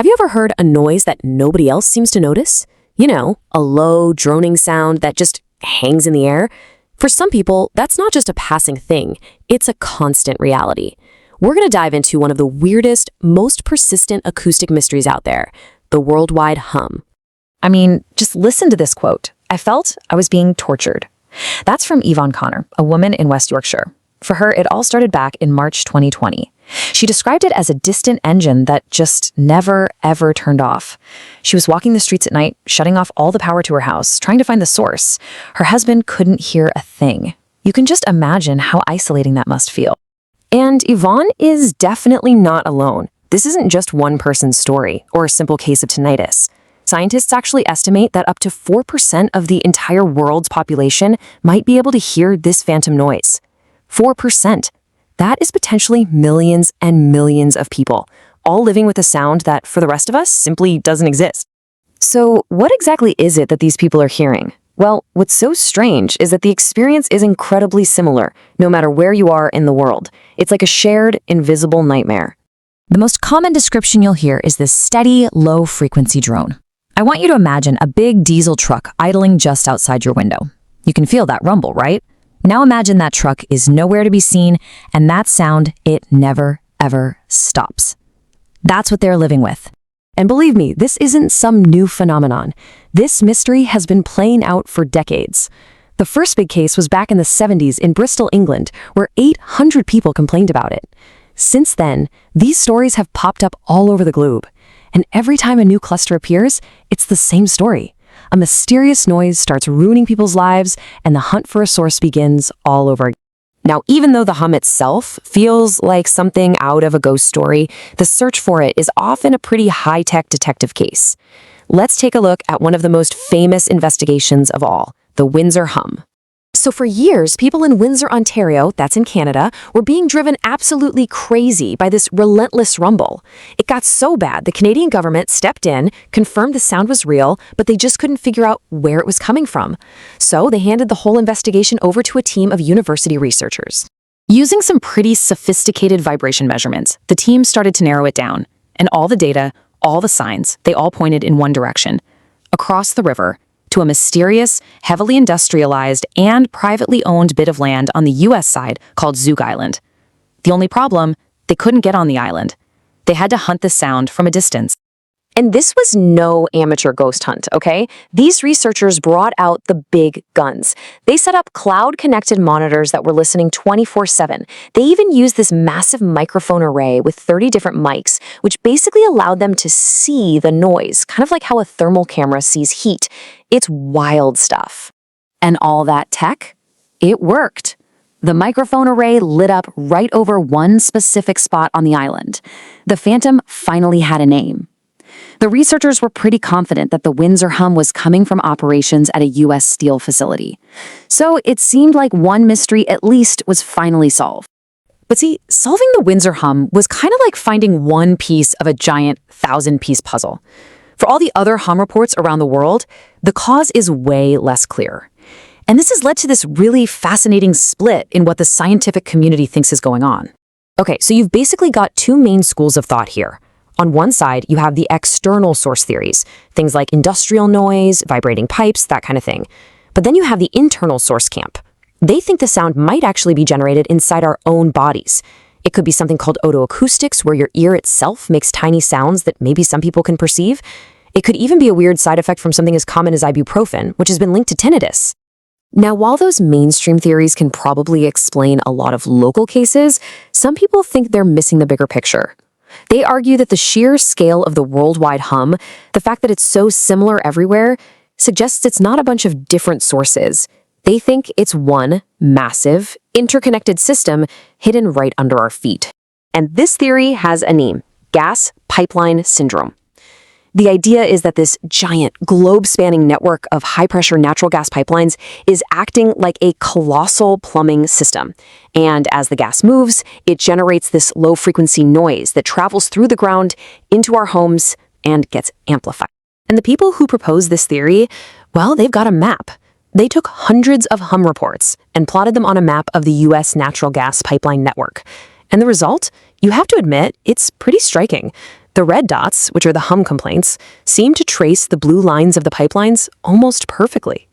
Have you ever heard a noise that nobody else seems to notice? You know, a low, droning sound that just hangs in the air? For some people, that's not just a passing thing, it's a constant reality. We're going to dive into one of the weirdest, most persistent acoustic mysteries out there, the worldwide hum. I mean, just listen to this quote. "I felt I was being tortured." That's from Yvonne Connor, a woman in West Yorkshire. For her, it all started back in March 2020. She described it as a distant engine that just never, ever turned off. She was walking the streets at night, shutting off all the power to her house, trying to find the source. Her husband couldn't hear a thing. You can just imagine how isolating that must feel. And Yvonne is definitely not alone. This isn't just one person's story or a simple case of tinnitus. Scientists actually estimate that up to 4% of the entire world's population might be able to hear this phantom noise. 4%. That is potentially millions and millions of people, all living with a sound that, for the rest of us, simply doesn't exist. So what exactly is it that these people are hearing? Well, what's so strange is that the experience is incredibly similar, no matter where you are in the world. It's like a shared, invisible nightmare. The most common description you'll hear is this steady, low-frequency drone. I want you to imagine a big diesel truck idling just outside your window. You can feel that rumble, right? Now imagine that truck is nowhere to be seen, and that sound, it never, ever stops. That's what they're living with. And believe me, this isn't some new phenomenon. This mystery has been playing out for decades. The first big case was back in the 70s in Bristol, England, where 800 people complained about it. Since then, these stories have popped up all over the globe. And every time a new cluster appears, it's the same story. A mysterious noise starts ruining people's lives, and the hunt for a source begins all over again. Now, even though the hum itself feels like something out of a ghost story, the search for it is often a pretty high-tech detective case. Let's take a look at one of the most famous investigations of all, the Windsor hum. So for years, people in Windsor, Ontario, that's in Canada, were being driven absolutely crazy by this relentless rumble. It got so bad, the Canadian government stepped in, confirmed the sound was real, but they just couldn't figure out where it was coming from. So they handed the whole investigation over to a team of university researchers. Using some pretty sophisticated vibration measurements, the team started to narrow it down. And all the data, all the signs, they all pointed in one direction. Across the river, to a mysterious, heavily industrialized, and privately owned bit of land on the U.S. side called Zug Island. The only problem, they couldn't get on the island. They had to hunt the sound from a distance. And this was no amateur ghost hunt, okay? These researchers brought out the big guns. They set up cloud-connected monitors that were listening 24/7. They even used this massive microphone array with 30 different mics, which basically allowed them to see the noise, kind of like how a thermal camera sees heat. It's wild stuff. And all that tech? It worked. The microphone array lit up right over one specific spot on the island. The phantom finally had a name. The researchers were pretty confident that the Windsor hum was coming from operations at a U.S. steel facility. So it seemed like one mystery at least was finally solved. But see, solving the Windsor hum was kind of like finding one piece of a giant 1,000-piece puzzle. For all the other hum reports around the world, the cause is way less clear. And this has led to this really fascinating split in what the scientific community thinks is going on. Okay, so you've basically got two main schools of thought here. On one side, you have the external source theories, things like industrial noise, vibrating pipes, that kind of thing. But then you have the internal source camp. They think the sound might actually be generated inside our own bodies. It could be something called otoacoustics, where your ear itself makes tiny sounds that maybe some people can perceive. It could even be a weird side effect from something as common as ibuprofen, which has been linked to tinnitus. Now, while those mainstream theories can probably explain a lot of local cases, some people think they're missing the bigger picture. They argue that the sheer scale of the worldwide hum, the fact that it's so similar everywhere, suggests it's not a bunch of different sources. They think it's one massive, interconnected system hidden right under our feet. And this theory has a name: gas pipeline syndrome. The idea is that this giant, globe-spanning network of high-pressure natural gas pipelines is acting like a colossal plumbing system. And as the gas moves, it generates this low-frequency noise that travels through the ground into our homes and gets amplified. And the people who propose this theory, well, they've got a map. They took hundreds of hum reports and plotted them on a map of the U.S. natural gas pipeline network. And the result? You have to admit, it's pretty striking. The The red dots, which are the hum complaints, seem to trace the blue lines of the pipelines almost perfectly.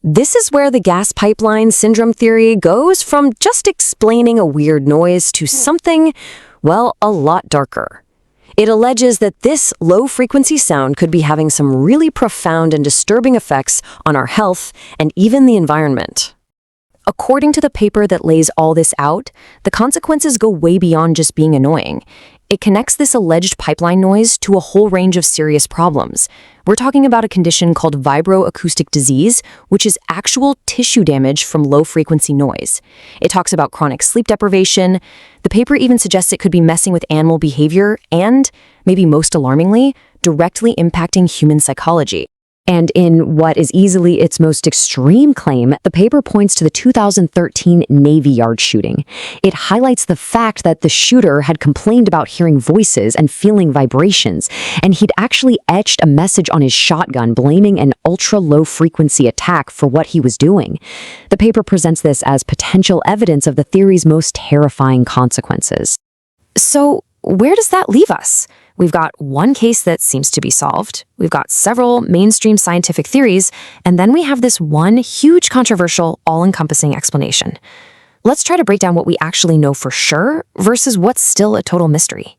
This is where the gas pipeline syndrome theory goes from just explaining a weird noise to something, well, a lot darker. It alleges that this low-frequency sound could be having some really profound and disturbing effects on our health and even the environment. According to the paper that lays all this out, the consequences go way beyond just being annoying. It connects this alleged pipeline noise to a whole range of serious problems. We're talking about a condition called vibroacoustic disease, which is actual tissue damage from low-frequency noise. It talks about chronic sleep deprivation. The paper even suggests it could be messing with animal behavior and, maybe most alarmingly, directly impacting human psychology. And in what is easily its most extreme claim, the paper points to the 2013 Navy Yard shooting. It highlights the fact that the shooter had complained about hearing voices and feeling vibrations, and he'd actually etched a message on his shotgun blaming an ultra-low-frequency attack for what he was doing. The paper presents this as potential evidence of the theory's most terrifying consequences. So, where does that leave us? We've got one case that seems to be solved, we've got several mainstream scientific theories, and then we have this one huge controversial, all-encompassing explanation. Let's try to break down what we actually know for sure versus what's still a total mystery.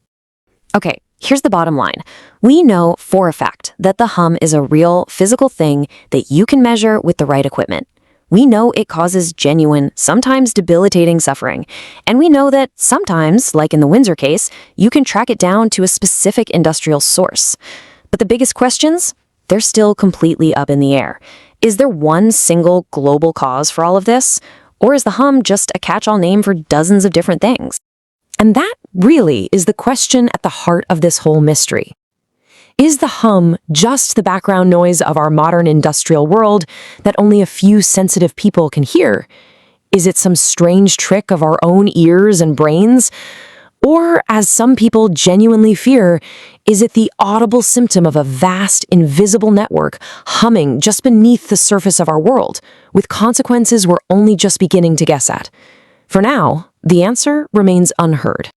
Okay, here's the bottom line. We know for a fact that the hum is a real physical thing that you can measure with the right equipment. We know it causes genuine, sometimes debilitating suffering. And we know that sometimes, like in the Windsor case, you can track it down to a specific industrial source. But the biggest questions? They're still completely up in the air. Is there one single global cause for all of this? Or is the hum just a catch-all name for dozens of different things? And that really is the question at the heart of this whole mystery. Is the hum just the background noise of our modern industrial world that only a few sensitive people can hear? Is it some strange trick of our own ears and brains? Or, as some people genuinely fear, is it the audible symptom of a vast, invisible network humming just beneath the surface of our world, with consequences we're only just beginning to guess at? For now, the answer remains unheard.